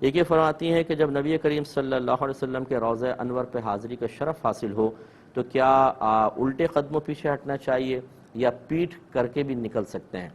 ایک یہ فرماتی ہیں کہ جب نبی کریم صلی اللہ علیہ وسلم کے روضہ انور پہ حاضری کا شرف حاصل ہو تو کیا الٹے قدموں پیچھے ہٹنا چاہیے یا پیٹھ کر کے بھی نکل سکتے ہیں؟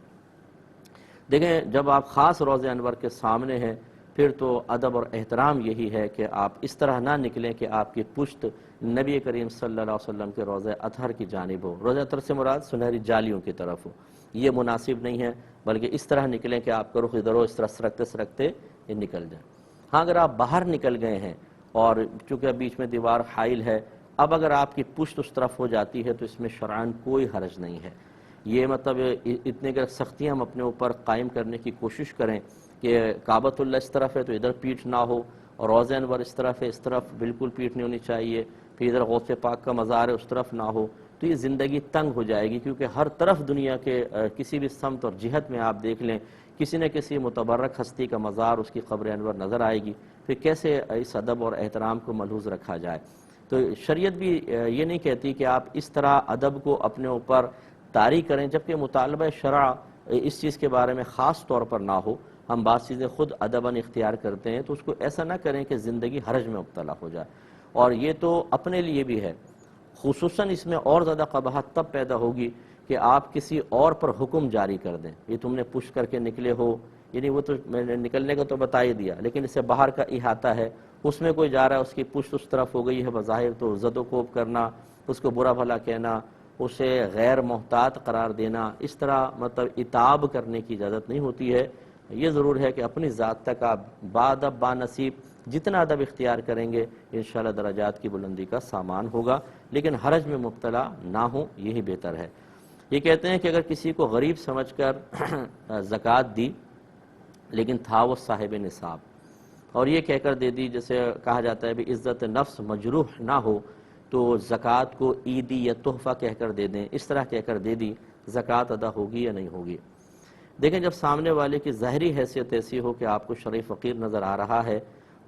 دیکھیں، جب آپ خاص روضہ انور کے سامنے ہیں پھر تو ادب اور احترام یہی ہے کہ آپ اس طرح نہ نکلیں کہ آپ کی پشت نبی کریم صلی اللہ علیہ وسلم کے روضہ اطہر کی جانب ہو۔ روضہ اطہر سے مراد سنہری جالیوں کی طرف ہو، یہ مناسب نہیں ہے، بلکہ اس طرح نکلیں کہ آپ کا رخ ادھر ہو، اس طرح سرکتے سرکتے یہ نکل جائیں۔ ہاں، اگر آپ باہر نکل گئے ہیں اور چونکہ بیچ میں دیوار حائل ہے، اب اگر آپ کی پشت اس طرف ہو جاتی ہے تو اس میں شرعاً کوئی حرج نہیں ہے۔ یہ مطلب اتنے کہ سختیاں ہم اپنے اوپر قائم کرنے کی کوشش کریں کہ کعبۃ اللہ اس طرف ہے تو ادھر پیٹھ نہ ہو، اور روضہ انور اس طرف ہے، اس طرف بالکل پیٹھ نہیں ہونی چاہیے، پھر ادھر غوث پاک کا مزار ہے اس طرف نہ ہو، تو یہ زندگی تنگ ہو جائے گی، کیونکہ ہر طرف دنیا کے کسی بھی سمت اور جہت میں آپ دیکھ لیں کسی نہ کسی متبرک ہستی کا مزار، اس کی قبر انور نظر آئے گی، پھر کیسے اس ادب اور احترام کو ملحوظ رکھا جائے؟ تو شریعت بھی یہ نہیں کہتی کہ آپ اس طرح ادب کو اپنے اوپر طاری کریں، جبکہ مطالبہ شرع اس چیز کے بارے میں خاص طور پر نہ ہو۔ ہم بعض چیزیں خود ادباً اختیار کرتے ہیں تو اس کو ایسا نہ کریں کہ زندگی حرج میں مبتلا ہو جائے، اور یہ تو اپنے لیے بھی ہے۔ خصوصاً اس میں اور زیادہ قباحت تب پیدا ہوگی کہ آپ کسی اور پر حکم جاری کر دیں، یہ تم نے پش کر کے نکلے ہو، یعنی وہ تو میں نے نکلنے کا تو بتا ہی دیا، لیکن اس سے باہر کا احاطہ ہے، اس میں کوئی جا رہا ہے، اس کی پشت اس طرف ہو گئی ہے بظاہر، تو زد و کوب کرنا، اس کو برا بھلا کہنا، اسے غیر محتاط قرار دینا، اس طرح مطلب عتاب کرنے کی اجازت نہیں ہوتی ہے۔ یہ ضرور ہے کہ اپنی ذات تک آپ بادب با نصیب جتنا ادب اختیار کریں گے انشاءاللہ درجات کی بلندی کا سامان ہوگا، لیکن حرج میں مبتلا نہ ہوں، یہی بہتر ہے۔ یہ کہتے ہیں کہ اگر کسی کو غریب سمجھ کر زکوٰۃ دی لیکن تھا وہ صاحب نصاب، اور یہ کہہ کر دے دی، جیسے کہا جاتا ہے بھی عزت نفس مجروح نہ ہو تو زکوٰۃ کو عیدی یا تحفہ کہہ کر دے دیں، اس طرح کہہ کر دے دی، زکوٰۃ ادا ہوگی یا نہیں ہوگی؟ دیکھیں، جب سامنے والے کی ظاہری حیثیت ایسی ہو کہ آپ کو شرعی فقیر نظر آ رہا ہے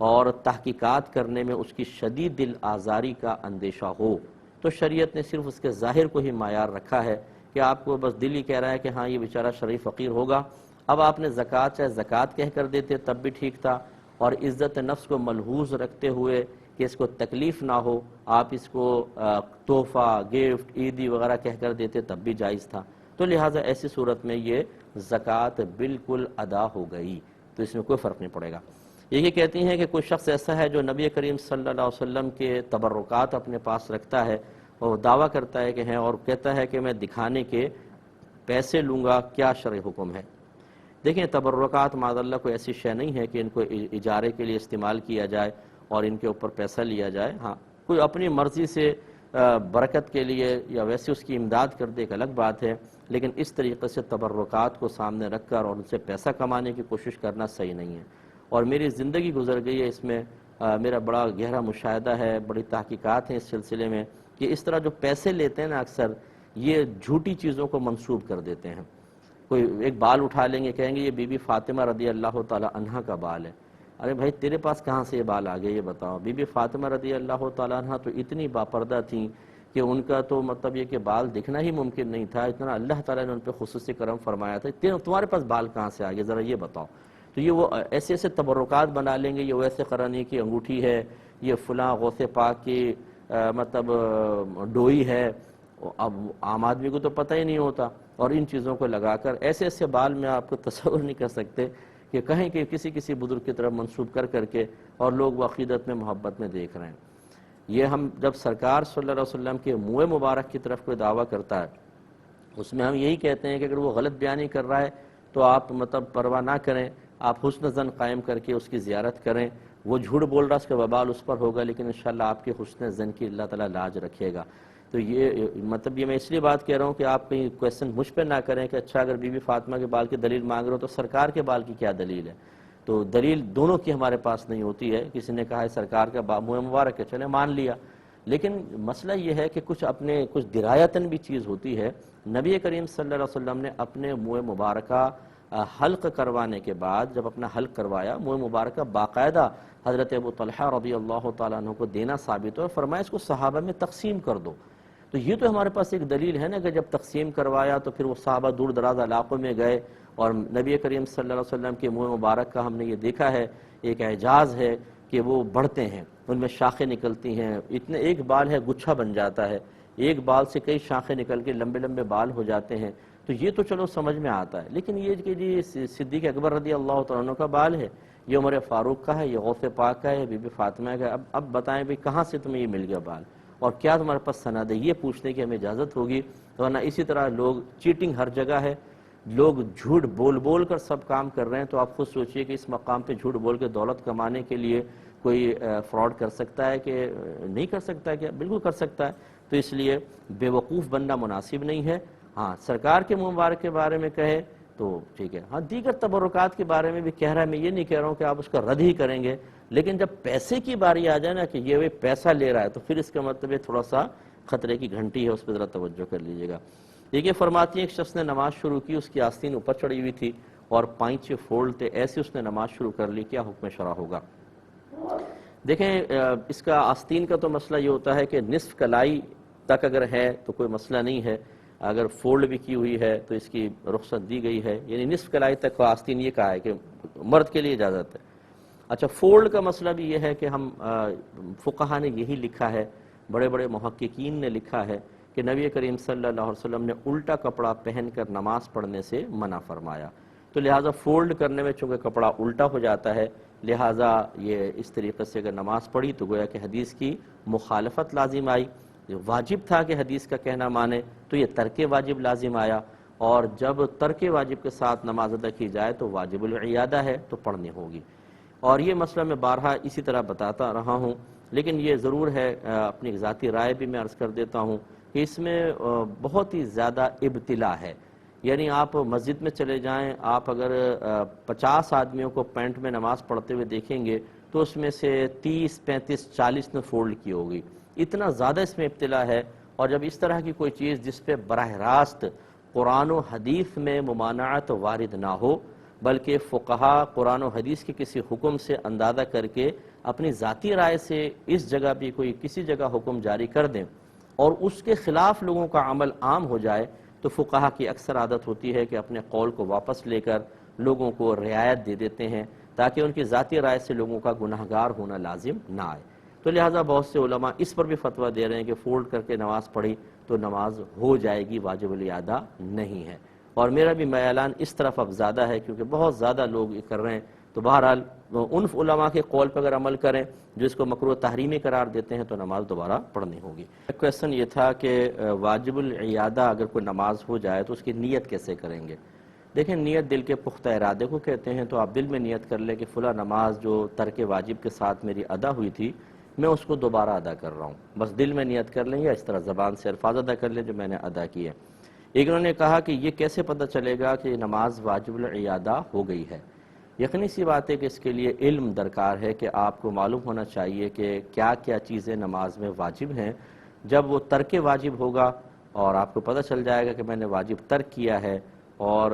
اور تحقیقات کرنے میں اس کی شدید دل آزاری کا اندیشہ ہو، تو شریعت نے صرف اس کے ظاہر کو ہی معیار رکھا ہے کہ آپ کو بس دل ہی کہہ رہا ہے کہ ہاں یہ بیچارہ شرعی فقیر ہوگا۔ اب آپ نے زکوٰۃ چاہے زکوٰۃ کہہ کر دیتے تب بھی ٹھیک تھا، اور عزت نفس کو ملحوظ رکھتے ہوئے کہ اس کو تکلیف نہ ہو آپ اس کو تحفہ، گفٹ، عیدی وغیرہ کہہ کر دیتے تب بھی جائز تھا۔ تو لہٰذا ایسی صورت میں یہ زکوٰۃ بالکل ادا ہو گئی، تو اس میں کوئی فرق نہیں پڑے گا۔ یہ کہتی ہیں کہ کوئی شخص ایسا ہے جو نبی کریم صلی اللہ علیہ وسلم کے تبرکات اپنے پاس رکھتا ہے اور دعویٰ کرتا ہے کہ ہیں، اور کہتا ہے کہ میں دکھانے کے پیسے لوں گا، کیا شرعی حکم ہے؟ دیکھیں، تبرکات معاذ اللہ کوئی ایسی شے نہیں ہے کہ ان کو اجارے کے لیے استعمال کیا جائے اور ان کے اوپر پیسہ لیا جائے۔ ہاں، کوئی اپنی مرضی سے برکت کے لیے یا ویسے اس کی امداد کر دے ایک الگ بات ہے، لیکن اس طریقے سے تبرکات کو سامنے رکھ کر اور ان سے پیسہ کمانے کی کوشش کرنا صحیح نہیں ہے۔ اور میری زندگی گزر گئی ہے اس میں، میرا بڑا گہرا مشاہدہ ہے، بڑی تحقیقات ہیں اس سلسلے میں کہ اس طرح جو پیسے لیتے ہیں نا اکثر یہ جھوٹی چیزوں کو منسوب کر دیتے ہیں۔ کوئی ایک بال اٹھا لیں گے، کہیں گے یہ بی بی فاطمہ رضی اللہ تعالی عنہا کا بال ہے۔ ارے بھائی، تیرے پاس کہاں سے یہ بال آ گئے یہ بتاؤ؟ بی بی فاطمہ رضی اللہ تعالی عنہا تو اتنی باپردہ تھیں کہ ان کا تو مطلب یہ کہ بال دکھنا ہی ممکن نہیں تھا، اتنا اللہ تعالیٰ نے ان پہ خصوصی کرم فرمایا تھا، تمہارے پاس بال کہاں سے آ گئے ذرا یہ بتاؤ؟ تو یہ وہ ایسے ایسے تبرکات بنا لیں گے، یہ ویسے قرنی کی انگوٹھی ہے، یہ فلاں غوث پاک کی مطلب ڈوئی ہے، اب عام آدمی کو تو پتہ ہی نہیں ہوتا، اور ان چیزوں کو لگا کر ایسے ایسے بال میں آپ کو تصور نہیں کر سکتے کہ کہیں کہ کسی بزرگ کی طرف منسوب کر کر کے اور لوگ وہ عقیدت میں محبت میں دیکھ رہے ہیں۔ یہ ہم جب سرکار صلی اللہ علیہ وسلم کے منہ مبارک کی طرف کوئی دعویٰ کرتا ہے اس میں ہم یہی کہتے ہیں کہ اگر وہ غلط بیانی کر رہا ہے تو آپ مطلب پرواہ نہ کریں، آپ حسن ظن قائم کر کے اس کی زیارت کریں۔ وہ جھوٹ بول رہا ہے، اس کا وبال اس پر ہوگا، لیکن انشاءاللہ آپ کے حسن ظن کی اللہ تعالیٰ لاج رکھے گا۔ تو یہ مطلب یہ میں اس لیے بات کہہ رہا ہوں کہ آپ کہیں کویسچن مجھ پہ نہ کریں کہ اچھا اگر بی بی فاطمہ کے بال کی دلیل مانگ رہے ہو تو سرکار کے بال کی کیا دلیل ہے؟ تو دلیل دونوں کی ہمارے پاس نہیں ہوتی ہے۔ کسی نے کہا ہے سرکار کا منہ مبارک ہے، چلے مان لیا، لیکن مسئلہ یہ ہے کہ کچھ درایتاً بھی چیز ہوتی ہے۔ نبی کریم صلی اللہ علیہ وسلم نے اپنے منہ مبارکہ حلق کروانے کے بعد جب اپنا حلق کروایا، منہ مبارکہ باقاعدہ حضرت ابو طلحہ رضی اللہ تعالیٰ عنہ کو دینا ثابت ہو، اور فرمایا اس کو صحابہ میں تقسیم کر دو۔ تو یہ تو ہمارے پاس ایک دلیل ہے نا کہ جب تقسیم کروایا تو پھر وہ صحابہ دور دراز علاقوں میں گئے، اور نبی کریم صلی اللہ علیہ وسلم کے منہ مبارک کا ہم نے یہ دیکھا ہے ایک اعجاز ہے کہ وہ بڑھتے ہیں، ان میں شاخیں نکلتی ہیں، اتنے ایک بال ہے گچھا بن جاتا ہے، ایک بال سے کئی شاخیں نکل کے لمبے لمبے بال ہو جاتے ہیں، تو یہ تو چلو سمجھ میں آتا ہے، لیکن یہ کہ جی صدیق اکبر رضی اللہ تعالیٰ عنہ کا بال ہے، یہ عمر فاروق کا ہے، یہ غوث پاک کا ہے، بی بی فاطمہ کا ہے، اب بتائیں بھئی کہاں سے تمہیں یہ مل گیا بال، اور کیا تمہارے پاس سند ہے یہ پوچھنے کی ہمیں اجازت ہوگی؟ ورنہ اسی طرح لوگ چیٹنگ ہر جگہ ہے، لوگ جھوٹ بول بول کر سب کام کر رہے ہیں، تو آپ خود سوچئے کہ اس مقام پہ جھوٹ بول کے دولت کمانے کے لیے کوئی فراڈ کر سکتا ہے کہ نہیں کر سکتا ہے؟ کہ بالکل کر سکتا ہے، تو اس لیے بے وقوف بننا مناسب نہیں ہے۔ ہاں سرکار کے مبارک کے بارے میں کہے تو ٹھیک ہے، ہاں دیگر تبرکات کے بارے میں بھی کہہ رہا ہے، میں یہ نہیں کہہ رہا ہوں کہ آپ اس کا رد ہی کریں گے، لیکن جب پیسے کی باری آ جائے نا کہ یہ پیسہ لے رہا ہے، تو پھر اس کا مطلب یہ تھوڑا سا خطرے کی گھنٹی ہے، اس پہ ذرا توجہ کر لیجئے گا۔ دیکھیے فرماتی ہیں ایک شخص نے نماز شروع کی، اس کی آستین اوپر چڑھی ہوئی تھی اور پائنچے فولڈ تھے، ایسے اس نے نماز شروع کر لی، کیا حکم شرع ہوگا؟ دیکھیں اس کا آستین کا تو مسئلہ یہ ہوتا ہے کہ نصف کلائی تک اگر ہے تو کوئی مسئلہ نہیں ہے، اگر فولڈ بھی کی ہوئی ہے تو اس کی رخصت دی گئی ہے، یعنی نصف کلائی تک کا آستین یہ کہا ہے کہ مرد کے لیے اجازت ہے۔ اچھا فولڈ کا مسئلہ بھی یہ ہے کہ ہم فقہا نے یہی لکھا ہے، بڑے بڑے محققین نے لکھا ہے کہ نبی کریم صلی اللہ علیہ وسلم نے الٹا کپڑا پہن کر نماز پڑھنے سے منع فرمایا، تو لہٰذا فولڈ کرنے میں چونکہ کپڑا الٹا ہو جاتا ہے، لہٰذا یہ اس طریقے سے اگر نماز پڑھی تو گویا کہ حدیث کی مخالفت لازم آئی، واجب تھا کہ حدیث کا کہنا مانے تو یہ ترک واجب لازم آیا، اور جب ترک واجب کے ساتھ نماز ادا کی جائے تو واجب العیادہ ہے تو پڑھنی ہوگی۔ اور یہ مسئلہ میں بارہا اسی طرح بتاتا رہا ہوں، لیکن یہ ضرور ہے اپنی ذاتی رائے بھی میں عرض کر دیتا ہوں کہ اس میں بہت ہی زیادہ ابتلا ہے، یعنی آپ مسجد میں چلے جائیں، آپ اگر 50 آدمیوں کو پینٹ میں نماز پڑھتے ہوئے دیکھیں گے تو اس میں سے 30 35 40 نے فولڈ کی ہوگی، اتنا زیادہ اس میں ابتلا ہے۔ اور جب اس طرح کی کوئی چیز جس پہ براہ راست قرآن و حدیث میں ممانعت وارد نہ ہو، بلکہ فقہا قرآن و حدیث کے کسی حکم سے اندازہ کر کے اپنی ذاتی رائے سے اس جگہ بھی کوئی کسی جگہ حکم جاری کر دیں اور اس کے خلاف لوگوں کا عمل عام ہو جائے، تو فقہا کی اکثر عادت ہوتی ہے کہ اپنے قول کو واپس لے کر لوگوں کو رعایت دے دیتے ہیں تاکہ ان کی ذاتی رائے سے لوگوں کا گناہگار ہونا لازم نہ آئے۔ تو لہٰذا بہت سے علماء اس پر بھی فتویٰ دے رہے ہیں کہ فولڈ کر کے نماز پڑھی تو نماز ہو جائے گی، واجب الادا نہیں ہے، اور میرا بھی میلان اس طرف اب زیادہ ہے کیونکہ بہت زیادہ لوگ یہ کر رہے ہیں، تو بہرحال ان علماء کے قول پر اگر عمل کریں جو اس کو مکروہ تحریمی قرار دیتے ہیں تو نماز دوبارہ پڑھنی ہوگی۔ کویسچن یہ تھا کہ واجب العیادہ اگر کوئی نماز ہو جائے تو اس کی نیت کیسے کریں گے؟ دیکھیں نیت دل کے پختہ ارادے کو کہتے ہیں، تو آپ دل میں نیت کر لیں کہ فلاں نماز جو ترک واجب کے ساتھ میری ادا ہوئی تھی میں اس کو دوبارہ ادا کر رہا ہوں، بس دل میں نیت کر لیں یا اس طرح زبان سے الفاظ ادا کر لیں جو میں نے ادا کی ہے۔ ایک انہوں نے کہا کہ یہ کیسے پتہ چلے گا کہ نماز واجب العیادہ ہو گئی ہے؟ یقینی سی بات ہے کہ اس کے لیے علم درکار ہے کہ آپ کو معلوم ہونا چاہیے کہ کیا کیا چیزیں نماز میں واجب ہیں۔ جب وہ ترک واجب ہوگا اور آپ کو پتہ چل جائے گا کہ میں نے واجب ترک کیا ہے، اور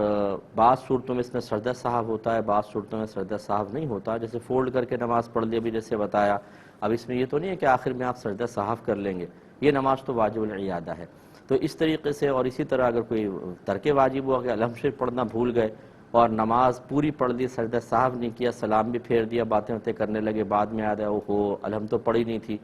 بعض صورتوں میں اس میں سجدہ سہو ہوتا ہے، بعض صورتوں میں سجدہ سہو نہیں ہوتا، جیسے فولڈ کر کے نماز پڑھ لی بھی جیسے بتایا، اب اس میں یہ تو نہیں ہے کہ آخر میں آپ سجدہ سہو کر لیں گے، یہ نماز تو واجب العیادہ ہے۔ تو اس طریقے سے، اور اسی طرح اگر کوئی ترک واجب ہوا کہ الحمد شریف پڑھنا بھول گئے اور نماز پوری پڑھ لی، سجدہ سہو نہیں کیا، سلام بھی پھیر دیا، باتیں کرنے لگے، بعد میں یاد آیا اوہو الحمد تو پڑھی نہیں تھی،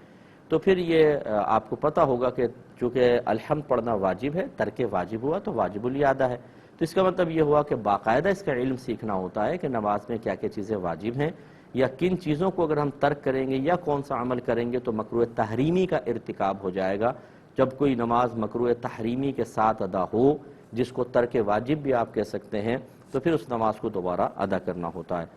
تو پھر یہ آپ کو پتہ ہوگا کہ چونکہ الحمد پڑھنا واجب ہے، ترک واجب ہوا تو واجب الادا ہے۔ تو اس کا مطلب یہ ہوا کہ باقاعدہ اس کا علم سیکھنا ہوتا ہے کہ نماز میں کیا کیا چیزیں واجب ہیں، یا کن چیزوں کو اگر ہم ترک کریں گے یا کون سا عمل کریں گے تو مکروہ تحریمی کا ارتکاب ہو جائے گا۔ جب کوئی نماز مکروہ تحریمی کے ساتھ ادا ہو، جس کو ترک واجب بھی آپ کہہ سکتے ہیں، تو پھر اس نماز کو دوبارہ ادا کرنا ہوتا ہے۔